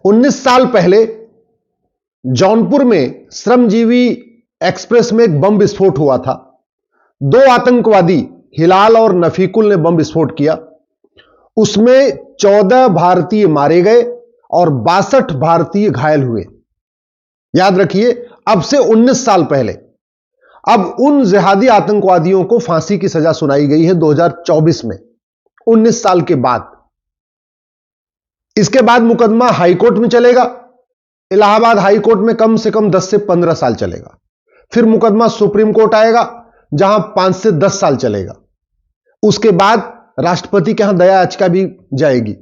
19 साल पहले जौनपुर में श्रमजीवी एक्सप्रेस में एक बम विस्फोट हुआ था। दो आतंकवादी हिलाल और नफीकुल ने बम विस्फोट किया। उसमें 14 भारतीय मारे गए और 62 भारतीय घायल हुए। याद रखिए, अब से 19 साल पहले। अब उन जिहादी आतंकवादियों को फांसी की सजा सुनाई गई है 2024 में, 19 साल के बाद। इसके बाद मुकदमा हाईकोर्ट में चलेगा। इलाहाबाद हाईकोर्ट में कम से कम 10 से 15 साल चलेगा। फिर मुकदमा सुप्रीम कोर्ट आएगा, जहां 5 से 10 साल चलेगा। उसके बाद राष्ट्रपति के यहां दया याचिका भी जाएगी।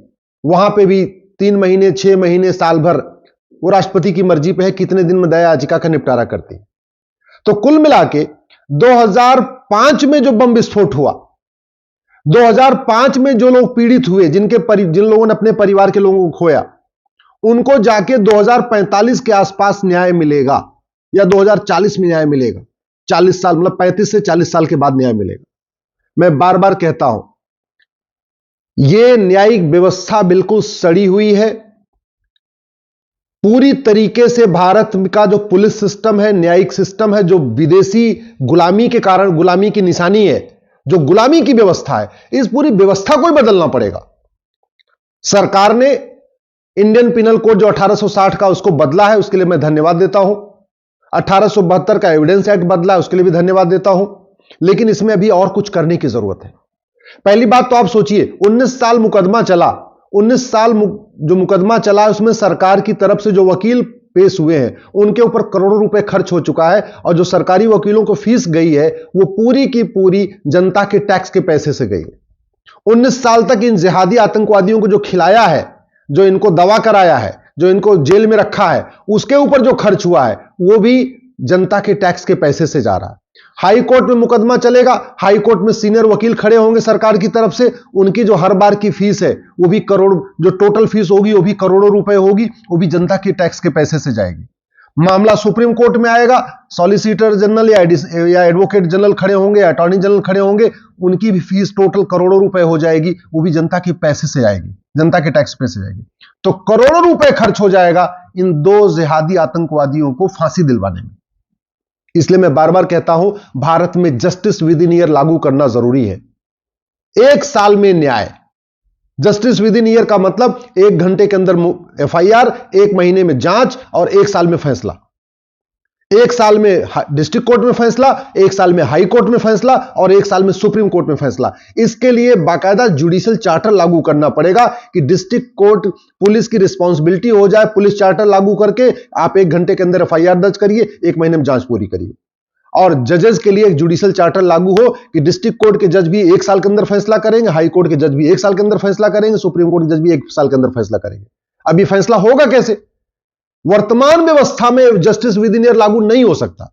वहां पे भी 3 महीने, 6 महीने, साल भर, वो राष्ट्रपति की मर्जी पे है कितने दिन में दया याचिका का निपटारा करती है। तो कुल मिला के 2005 में जो बम विस्फोट हुआ, 2005 में जो लोग पीड़ित हुए, जिन लोगों ने अपने परिवार के लोगों को खोया, उनको जाके 2045 के आसपास न्याय मिलेगा या 2040 में न्याय मिलेगा। 40 साल, मतलब 35 से 40 साल के बाद न्याय मिलेगा। मैं बार बार कहता हूं, यह न्यायिक व्यवस्था बिल्कुल सड़ी हुई है। पूरी तरीके से भारत का जो पुलिस सिस्टम है, न्यायिक सिस्टम है, जो विदेशी गुलामी के कारण गुलामी की निशानी है, जो गुलामी की व्यवस्था है, इस पूरी व्यवस्था को ही बदलना पड़ेगा। सरकार ने इंडियन पिनल कोड जो 1860 का, उसको बदला है, उसके लिए मैं धन्यवाद देता हूं। 1872 का एविडेंस एक्ट बदला है, उसके लिए भी धन्यवाद देता हूं। लेकिन इसमें अभी और कुछ करने की जरूरत है। पहली बात तो आप सोचिए, 19 साल मुकदमा चला। 19 साल जो मुकदमा चला, उसमें सरकार की तरफ से जो वकील पेश हुए हैं, उनके ऊपर करोड़ों रुपए खर्च हो चुका है। और जो सरकारी वकीलों को फीस गई है, वो पूरी की पूरी जनता के टैक्स के पैसे से गई है। 19 साल तक इन जिहादी आतंकवादियों को जो खिलाया है, जो इनको दवा कराया है, जो इनको जेल में रखा है, उसके ऊपर जो खर्च हुआ है, वो भी जनता के टैक्स के पैसे से जा रहा है। हाई कोर्ट में मुकदमा चलेगा, हाई कोर्ट में सीनियर वकील खड़े होंगे सरकार की तरफ से। उनकी जो हर बार की फीस है, वो भी करोड़, जो टोटल फीस होगी वो भी करोड़ों रुपए होगी, वो भी जनता के टैक्स के पैसे से जाएगी। मामला सुप्रीम कोर्ट में आएगा, सॉलिसिटर जनरल या एडवोकेट जनरल खड़े होंगे, या अटॉर्नी जनरल खड़े होंगे, उनकी भी फीस टोटल करोड़ों रुपए हो जाएगी, वो भी जनता के पैसे से आएगी, जनता के टैक्स पे से जाएगी। तो करोड़ों रुपए खर्च हो जाएगा इन दो जिहादी आतंकवादियों को फांसी दिलवाने में। इसलिए मैं बार बार कहता हूं, भारत में जस्टिस विद इन ईयर लागू करना जरूरी है। 1 साल में न्याय। जस्टिस विद इन ईयर का मतलब 1 घंटे के अंदर एफआईआर, 1 महीने में जांच और 1 साल में फैसला। 1 साल में डिस्ट्रिक्ट कोर्ट में फैसला, 1 साल में हाई कोर्ट में फैसला और 1 साल में सुप्रीम कोर्ट में फैसला। इसके लिए बाकायदा जुडिशियल चार्टर लागू करना पड़ेगा कि डिस्ट्रिक्ट कोर्ट, पुलिस की रिस्पॉन्सिबिलिटी हो जाए, पुलिस चार्टर लागू करके आप 1 घंटे के अंदर एफआईआर दर्ज करिए, 1 महीने में जांच पूरी करिए। और जजेस के लिए एक जुडिशियल चार्टर लागू हो कि डिस्ट्रिक्ट कोर्ट के जज भी 1 साल के अंदर फैसला करेंगे, हाई कोर्ट के जज भी 1 साल के अंदर फैसला करेंगे, सुप्रीम कोर्ट के जज भी 1 साल के अंदर फैसला करेंगे। अब ये फैसला होगा कैसे? वर्तमान व्यवस्था में जस्टिस विद इन ईयर लागू नहीं हो सकता।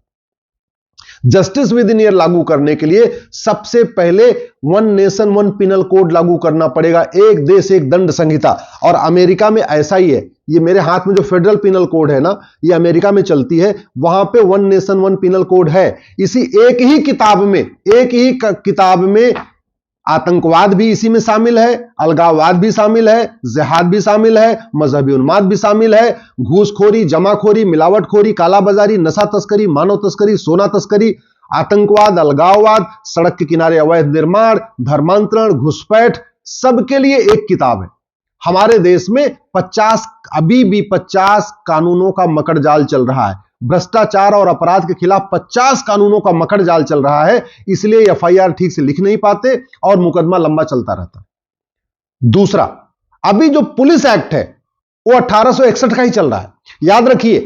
जस्टिस विद इन ईयर लागू करने के लिए सबसे पहले 1 नेशन 1 पिनल कोड लागू करना पड़ेगा, एक देश एक दंड संहिता। और अमेरिका में ऐसा ही है। ये मेरे हाथ में जो फेडरल पिनल कोड है ना, ये अमेरिका में चलती है। वहां पे 1 नेशन 1 पिनल कोड है। इसी एक ही किताब में आतंकवाद भी इसी में शामिल है, अलगाववाद भी शामिल है, जिहाद भी शामिल है, मजहबी उन्माद भी शामिल है, घूसखोरी, जमाखोरी, मिलावटखोरी, कालाबाजारी, नशा तस्करी, मानव तस्करी, सोना तस्करी, आतंकवाद, अलगाववाद, सड़क के किनारे अवैध निर्माण, धर्मांतरण, घुसपैठ, सबके लिए एक किताब है। हमारे देश में अभी भी 50 कानूनों का मकड़जाल चल रहा है। भ्रष्टाचार और अपराध के खिलाफ 50 कानूनों का मकड़ जाल चल रहा है। इसलिए एफआईआर ठीक से लिख नहीं पाते और मुकदमा लंबा चलता रहता। दूसरा, अभी जो पुलिस एक्ट है वो 1861 का ही चल रहा है। याद रखिए,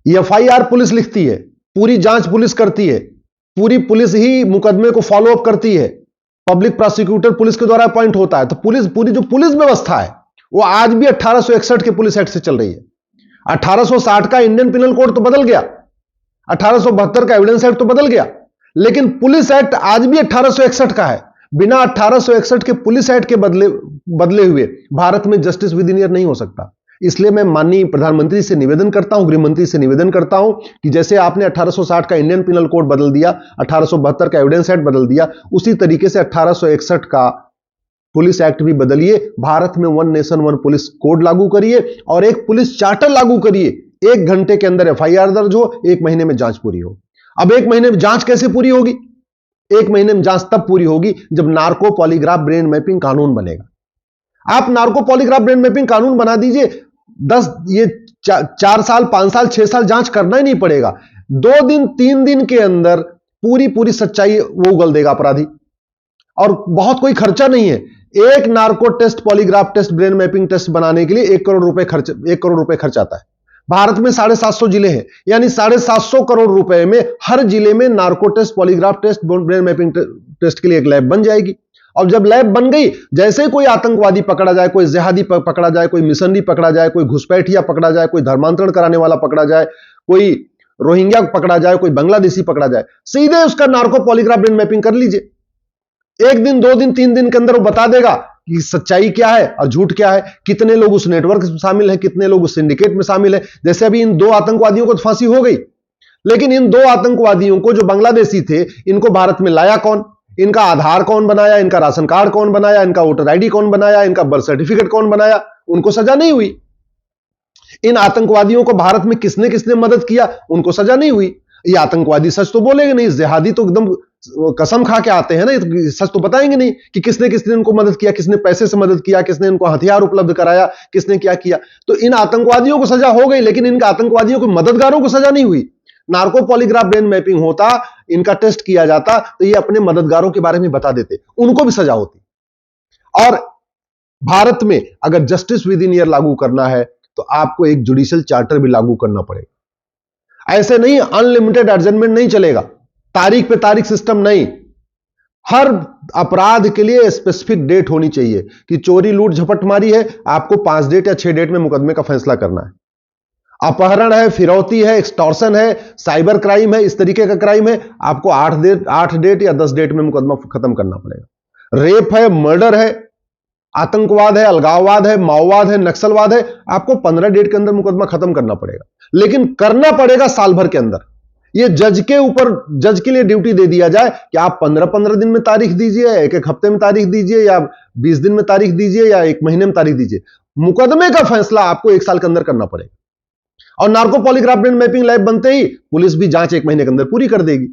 एफआईआर पुलिस लिखती है, पूरी जांच पुलिस करती है, पूरी पुलिस ही मुकदमे को फॉलो अप करती है, पब्लिक प्रोसिक्यूटर पुलिस के द्वारा अपॉइंट होता है। तो पूरी जो पुलिस व्यवस्था है वो आज भी 1861 के पुलिस एक्ट से चल रही है। 1860 का इंडियन पिनल कोड तो बदल गया, 1872 का एविडेंस एक्ट तो बदल गया, लेकिन पुलिस एक्ट आज भी 1861 का है। बिना 1861 के पुलिस एक्ट के बदले हुए भारत में जस्टिस विद इन ईयर नहीं हो सकता। इसलिए मैं माननीय प्रधानमंत्री से निवेदन करता हूं, गृह मंत्री से निवेदन करता हूं कि जैसे आपने 1860 का इंडियन पिनल कोड बदल दिया, 1872 का एविडेंस एक्ट बदल दिया, उसी तरीके से 1861 का पुलिस एक्ट भी बदलिए, भारत में one nation one police code लागू करिए और एक पुलिस चार्टर लागू करिए। 1 घंटे के अंदर एफआईआर दर्ज हो, 1 महीने में जांच पूरी हो। अब 1 महीने में जांच कैसे पूरी होगी? 1 महीने में जांच तब पूरी होगी जब नार्को पॉलीग्राफ ब्रेन मैपिंग कानून बनेगा। आप नार्को पॉलीग्राफ ब्रेन मैपिंग कानून बना दीजिए, 4 साल 5 साल 6 साल जांच करना ही नहीं पड़ेगा। 2 दिन 3 दिन के अंदर पूरी सच्चाई वो उगल देगा अपराधी, और बहुत कोई खर्चा नहीं है। एक narco test, polygraph test, brain mapping test बनाने के लिए 1 करोड़ रुपए खर्च आता है। भारत में 750 जिले हैं, यानी 750 करोड़ रुपए में हर जिले में narco test, polygraph test, brain mapping test के लिए एक लैब बन जाएगी। और जब लैब बन गई, जैसे कोई आतंकवादी पकड़ा जाए, कोई जिहादी पकड़ा जाए, कोई मिशनरी पकड़ा जाए, कोई घुसपैठिया पकड़ा जाए, कोई धर्मांतरण कराने वाला पकड़ा जाए, कोई रोहिंग्या पकड़ा जाए, कोई बांग्लादेशी पकड़ा जाए, सीधे उसका नार्को पॉलीग्राफ ब्रेन मैपिंग कर लीजिए। 1 दिन 2 दिन 3 दिन के अंदर वो बता देगा कि सच्चाई क्या है और झूठ क्या है, कितने लोग उस नेटवर्क में शामिल हैं, कितने लोग उस सिंडिकेट में शामिल हैं। जैसे अभी इन 2 आतंकवादियों को तो फांसी हो गई, लेकिन इन 2 आतंकवादियों को, जो बांग्लादेशी थे, इनको भारत में लाया कौन, इनका आधार कौन बनाया, इनका राशन कार्ड कौन बनाया, इनका वोटर आईडी कौन बनाया, इनका बर्थ सर्टिफिकेट कौन बनाया, उनको सजा नहीं हुई। इन आतंकवादियों को भारत में किसने किसने मदद किया, उनको सजा नहीं हुई। ये आतंकवादी सच तो बोलेंगे नहीं, जिहादी तो एकदम कसम खा के आते हैं ना, सच तो बताएंगे नहीं कि किसने किसने इनको मदद किया, किसने पैसे से मदद किया, किसने इनको हथियार उपलब्ध कराया, किसने क्या किया। तो इन आतंकवादियों को सजा हो गई, लेकिन इन आतंकवादियों के मददगारों को सजा नहीं हुई। नार्को पॉलीग्राफ ब्रेन मैपिंग होता, इनका टेस्ट किया जाता, तो ये अपने मददगारों के बारे में बता देते, उनको भी सजा होती। और भारत में अगर जस्टिस विद इन ईयर लागू करना है तो आपको एक जुडिशियल चार्टर भी लागू करना पड़ेगा। ऐसे नहीं, अनलिमिटेड एडजमेंट नहीं चलेगा, तारीख पे तारीख सिस्टम नहीं। हर अपराध के लिए स्पेसिफिक डेट होनी चाहिए कि चोरी लूट झपट मारी है, आपको 5 डेट या 6 डेट में मुकदमे का फैसला करना है। अपहरण है, फिरौती है, एक्सटॉर्शन है, साइबर क्राइम है, इस तरीके का क्राइम है, आपको 8 डेट या 10 डेट में मुकदमा खत्म करना पड़ेगा। रेप है, मर्डर है, आतंकवाद है, अलगाववाद है, माओवाद है, नक्सलवाद है, आपको 15 डेट के अंदर मुकदमा खत्म करना पड़ेगा, लेकिन करना पड़ेगा साल भर के अंदर। ये जज के ऊपर, जज के लिए ड्यूटी दे दिया जाए कि आप 15-15 दिन में तारीख दीजिए, 1-1 हफ्ते में तारीख दीजिए, या 20 दिन में तारीख दीजिए, या 1 महीने में तारीख दीजिए। मुकदमे का फैसला आपको 1 साल के अंदर करना पड़ेगा। और narco polygraph brain mapping lab बनते ही पुलिस भी जांच 1 महीने के अंदर पूरी कर देगी।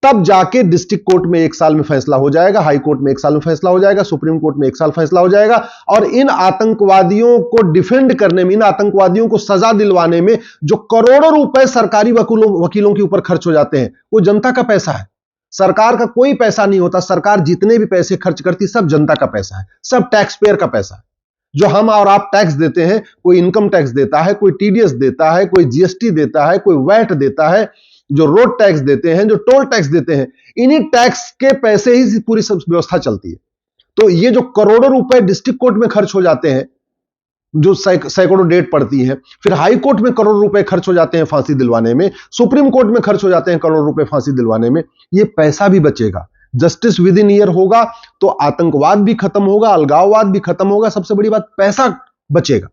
तब जाके डिस्ट्रिक्ट कोर्ट में 1 साल में फैसला हो जाएगा, हाई कोर्ट में 1 साल में फैसला हो जाएगा, सुप्रीम कोर्ट में 1 साल फैसला हो जाएगा। और इन आतंकवादियों को डिफेंड करने में, इन आतंकवादियों को सजा दिलवाने में जो करोड़ों रुपए सरकारी वकीलों के ऊपर खर्च हो जाते हैं, वो जनता का पैसा है। सरकार का कोई पैसा नहीं होता। सरकार जितने भी पैसे खर्च करती, सब जनता का पैसा है, सब टैक्स पेयर का पैसा है। जो हम और आप टैक्स देते हैं, कोई इनकम टैक्स देता है, कोई टीडीएस देता है, कोई जीएसटी देता है, कोई वैट देता है, जो रोड टैक्स देते हैं, जो टोल टैक्स देते हैं, इन्हीं टैक्स के पैसे ही पूरी सब व्यवस्था चलती है। तो ये जो करोड़ों रुपए डिस्ट्रिक्ट कोर्ट में खर्च हो जाते हैं, जो सैकड़ों डेट पड़ती है, फिर हाई कोर्ट में करोड़ रुपए खर्च हो जाते हैं फांसी दिलवाने में, सुप्रीम कोर्ट में खर्च हो जाते हैं करोड़ रुपए फांसी दिलवाने में, ये पैसा भी बचेगा। जस्टिस विद इन ईयर होगा तो आतंकवाद भी खत्म होगा, अलगाववाद भी खत्म होगा, सबसे बड़ी बात पैसा बचेगा।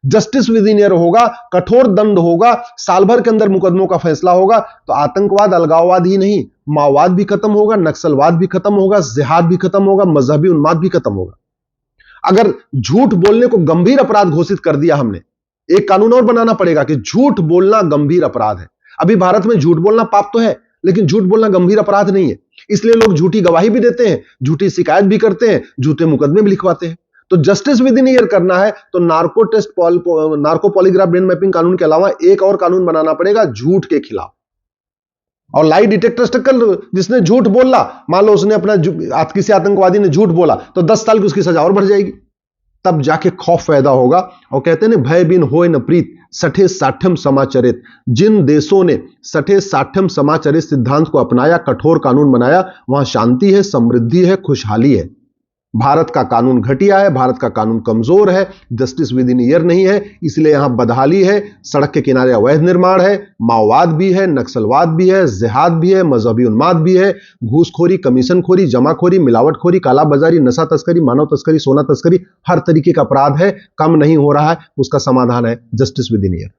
जस्टिस विद इन ईयर होगा, कठोर दंड होगा, साल भर के अंदर मुकदमों का फैसला होगा, तो आतंकवाद, अलगाववाद ही नहीं, माओवाद भी खत्म होगा, नक्सलवाद भी खत्म होगा, जिहाद भी खत्म होगा, मजहबी उन्माद भी खत्म होगा। अगर झूठ बोलने को गंभीर अपराध घोषित कर दिया हमने, एक कानून और बनाना पड़ेगा कि झूठ बोलना गंभीर अपराध है। अभी भारत में झूठ बोलना पाप तो है, लेकिन झूठ बोलना गंभीर अपराध नहीं है। इसलिए लोग झूठी गवाही भी देते हैं, झूठी शिकायत भी करते हैं, झूठे मुकदमे भी लिखवाते हैं। तो जस्टिस विद इन ईयर करना है तो नार्को पॉलीग्राफ ब्रेन मैपिंग कानून के अलावा एक और कानून बनाना पड़ेगा झूठ के खिलाफ। और लाई डिटेक्टर स्टिकर, जिसने झूठ बोला, मान लो उसने अपना किसी आतंकवादी ने झूठ बोला, तो 10 साल की उसकी सजा और बढ़ जाएगी। तब जाके खौफ पैदा होगा। और कहते हैं ना, भय बिन होय न प्रीत, सठे साठ्यम समाचरित। जिन देशों ने सठे साठ्यम समाचरित सिद्धांत को अपनाया, कठोर कानून बनाया, वहां शांति है, समृद्धि है, खुशहाली है। भारत का कानून घटिया है, भारत का कानून कमजोर है, जस्टिस विद इन ईयर नहीं है, इसलिए यहां बदहाली है, सड़क के किनारे अवैध निर्माण है, माओवाद भी है, नक्सलवाद भी है, जिहाद भी है, मजहबी उन्माद भी है, घूसखोरी, कमीशनखोरी, जमाखोरी, मिलावटखोरी, कालाबाजारी, नशा तस्करी, मानव तस्करी, सोना तस्करी, हर तरीके का अपराध है। कम नहीं हो रहा है, उसका समाधान है जस्टिस विद इन ईयर।